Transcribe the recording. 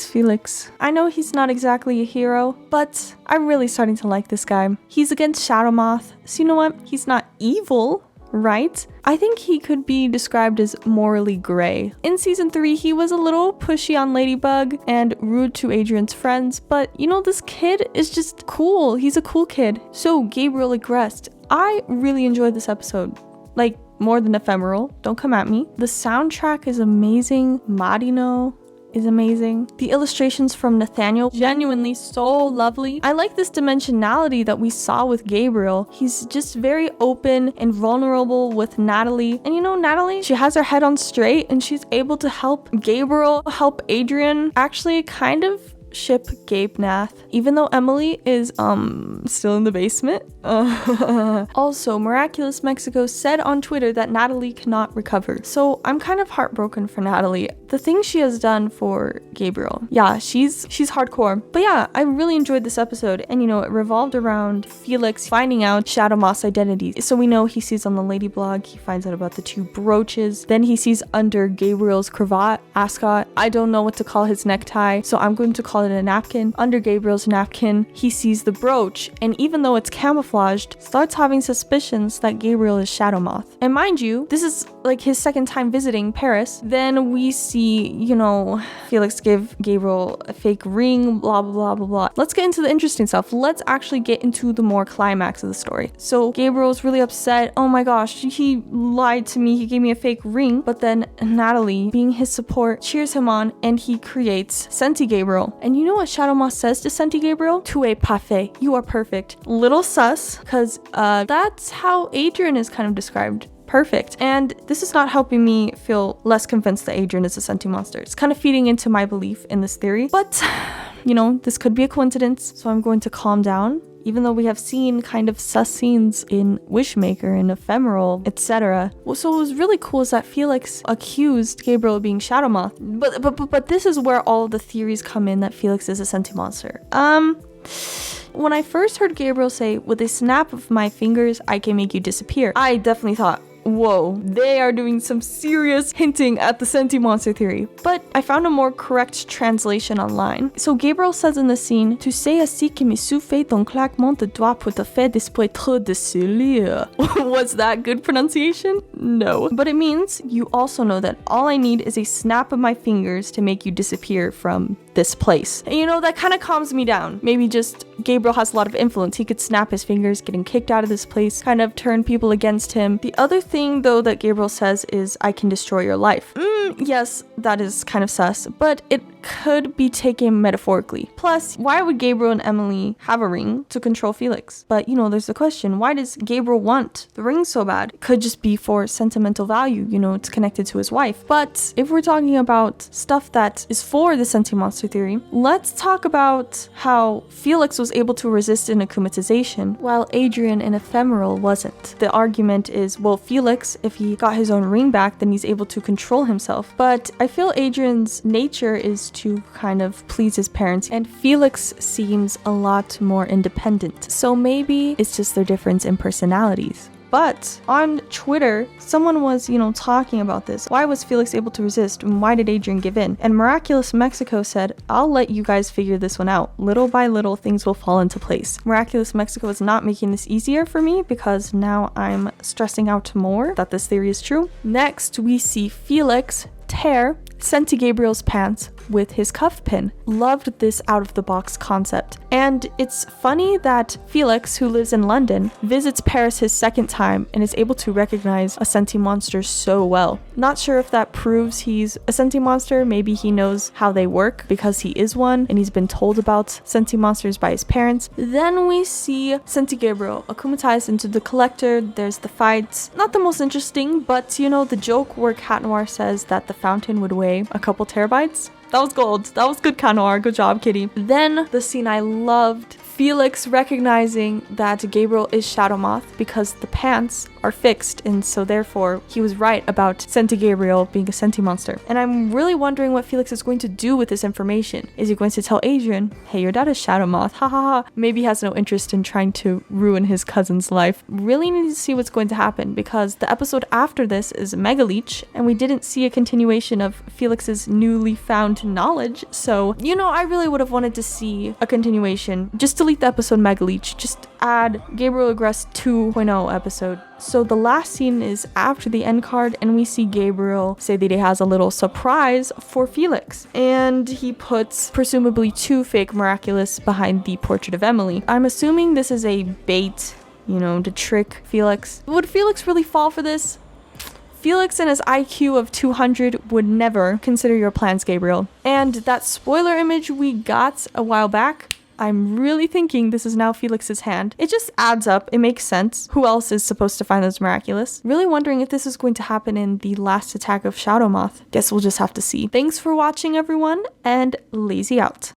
Felix. I know he's not exactly a hero, but I'm really starting to like this guy. He's against Shadow Moth, so you know what? He's not evil, right? I think he could be described as morally gray. In season 3, he was a little pushy on Ladybug and rude to Adrien's friends, but you know, this kid is just cool. He's a cool kid. So Gabriel Agreste, I really enjoyed this episode. Like, more than ephemeral, don't come at me. The soundtrack is amazing. Marino is amazing. The illustrations from Nathaniel, genuinely so lovely. I like this dimensionality that we saw with Gabriel. He's just very open and vulnerable with Natalie. And you know, Natalie, she has her head on straight and she's able to help Gabriel, help Adrien, actually kind of ship Gabe Nath, even though Emelie is still in the basement. Also, Miraculous Mexico said on Twitter that Natalie cannot recover, so I'm kind of heartbroken for Natalie. The things she has done for Gabriel, yeah, she's hardcore. But yeah, I really enjoyed this episode, and you know, it revolved around Felix finding out Shadow Moth's identity. So we know he sees on the Lady blog, he finds out about the 2 brooches, then he sees under Gabriel's cravat, ascot. I don't know what to call his necktie, so I'm going to call it a napkin. Under Gabriel's napkin, he sees the brooch, and even though it's camouflaged, starts having suspicions that Gabriel is Shadow Moth. And mind you, this is like his second time visiting Paris. Then we see, you know, Felix give Gabriel a fake ring, blah blah blah blah. Let's get into the interesting stuff. Let's actually get into the more climax of the story. So Gabriel's really upset. Oh my gosh, he lied to me, he gave me a fake ring. But then Natalie, being his support, cheers him on, and he creates Senti Gabriel. And you know what Shadow Moth says to Senti Gabriel? Tu es parfait. You are perfect. Little sus, because that's how Adrien is kind of described. Perfect. And this is not helping me feel less convinced that Adrien is a Sentimonster. It's kind of feeding into my belief in this theory. But, you know, this could be a coincidence, so I'm going to calm down. Even though we have seen kind of sus scenes in Wishmaker and Ephemeral, etc. So what was really cool is that Felix accused Gabriel of being Shadow Moth. But this is where all the theories come in that Felix is a Sentimonster. When I first heard Gabriel say, with a snap of my fingers, I can make you disappear, I definitely thought, whoa, they are doing some serious hinting at the Sentimonster theory. But I found a more correct translation online. So Gabriel says in the scene, Tu sais ainsi que me souffle ton claquement de doigts pour te faire d'esprit trop de celui. Was that good pronunciation? No. But it means you also know that all I need is a snap of my fingers to make you disappear from this place. And you know, that kind of calms me down. Maybe just Gabriel has a lot of influence. He could snap his fingers, getting kicked out of this place, kind of turn people against him. The other thing though that Gabriel says is, I can destroy your life. Yes, that is kind of sus, but it could be taken metaphorically. Plus, why would Gabriel and Emelie have a ring to control Felix? But you know, there's the question, why does Gabriel want the ring so bad? It could just be for sentimental value, you know, it's connected to his wife. But if we're talking about stuff that is for the Sentimonster theory, let's talk about how Felix was able to resist an akumatization while Adrien in Ephemeral wasn't. The argument is, well, Felix, if he got his own ring back, then he's able to control himself. But I feel Adrien's nature is to kind of please his parents, and Felix seems a lot more independent. So maybe it's just their difference in personalities. But on Twitter, someone was, you know, talking about this. Why was Felix able to resist, and why did Adrien give in? And Miraculous Mexico said, I'll let you guys figure this one out. Little by little, things will fall into place. Miraculous Mexico is not making this easier for me because now I'm stressing out more that this theory is true. Next, we see Felix tear Senti Gabriel's pants with his cuff pin. Loved this out-of-the-box concept. And it's funny that Felix, who lives in London, visits Paris his second time and is able to recognize a Sentimonster so well. Not sure if that proves he's a Sentimonster. Maybe he knows how they work because he is one and he's been told about Sentimonsters by his parents. Then we see Senti Gabriel akumatized into the Collector. There's the fights. Not the most interesting, but you know, the joke where Cat Noir says that the fountain would weigh a couple terabytes. That was gold. That was good, Cat Noir. Good job, kitty. Then the scene I loved, Felix recognizing that Gabriel is Shadow Moth because the pants are fixed, and so therefore he was right about Senti Gabriel being a Sentimonster. And I'm really wondering what Felix is going to do with this information. Is he going to tell Adrien, hey, your dad is Shadow Moth, ha ha ha. Maybe he has no interest in trying to ruin his cousin's life. Really need to see what's going to happen, because the episode after this is Mega Leech, and we didn't see a continuation of Felix's newly found knowledge. So, you know, I really would have wanted to see a continuation. Just delete the episode Mega Leech. Just add Gabriel Agreste 2.0 episode. So the last scene is after the end card, and we see Gabriel say that he has a little surprise for Felix. And he puts presumably 2 fake Miraculous behind the portrait of Emelie. I'm assuming this is a bait, you know, to trick Felix. Would Felix really fall for this? Felix and his IQ of 200 would never consider your plans, Gabriel. And that spoiler image we got a while back, I'm really thinking this is now Felix's hand. It just adds up. It makes sense. Who else is supposed to find those Miraculous? Really wondering if this is going to happen in the last attack of Shadow Moth. Guess we'll just have to see. Thanks for watching, everyone, and lazy out.